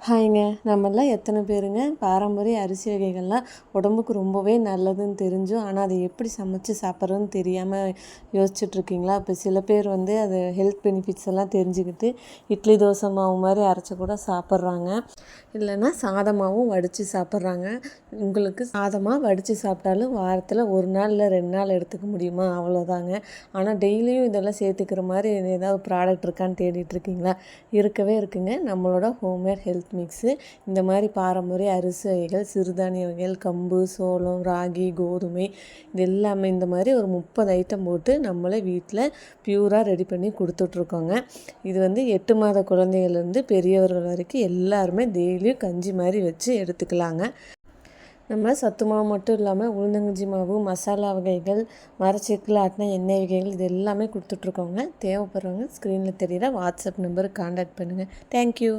ஹாய்ங்க. நம்மலாம் எத்தனை பேருங்க பாரம்பரிய அரிசி வகைகள்லாம் உடம்புக்கு ரொம்பவே நல்லதுன்னு தெரிஞ்சும், ஆனால் அதை எப்படி சமைச்சு சாப்பிட்றதுன்னு தெரியாமல் யோசிச்சுட்ருக்கீங்களா? இப்போ சில பேர் வந்து அது ஹெல்த் பெனிஃபிட்ஸ் எல்லாம் தெரிஞ்சுக்கிட்டு இட்லி தோசை மாவு மாதிரி அரைச்சி கூட சாப்பிட்றாங்க. இல்லைன்னா சாதமாகவும் வடித்து சாப்பிட்றாங்க. உங்களுக்கு சாதமாக வடித்து சாப்பிட்டாலும் வாரத்தில் 1 நாள் இல்லை 2 நாள் எடுத்துக்க முடியுமா? அவ்வளோதாங்க. ஆனால் டெய்லியும் இதெல்லாம் சேர்த்துக்கிற மாதிரி ஏதாவது ப்ராடக்ட் இருக்கான்னு தேடிட்டுருக்கீங்களா? இருக்கவே இருக்குங்க. நம்மளோட ஹோம்மேட் ஹெல்த் மிக்ஸு. இந்த மாதிரி பாரம்பரிய அரிசி வகைகள், சிறுதானிய வகைகள், கம்பு, சோளம், ராகி, கோதுமை இது எல்லாமே இந்த மாதிரி ஒரு 30 ஐட்டம் போட்டு நம்மளே வீட்டில் ப்யூராக ரெடி பண்ணி கொடுத்துட்ருக்கோங்க. இது வந்து 8 மாத குழந்தைகள்லேருந்து பெரியவர்கள் வரைக்கும் எல்லாருமே டெய்லியும் கஞ்சி மாதிரி வச்சு எடுத்துக்கலாங்க. நம்ம சத்து மாவு மட்டும் இல்லாமல் உளுந்தங்கஞ்சி மாவு, மசாலா வகைகள், மரச்செக்கில் ஆட்டின எண்ணெய் வகைகள் இது எல்லாமே கொடுத்துட்ருக்கோங்க. தேவைப்படுறவங்க ஸ்க்ரீனில் தெரிகிற வாட்ஸ்அப் நம்பருக்கு கான்டாக்ட் பண்ணுங்கள். தேங்க்யூ.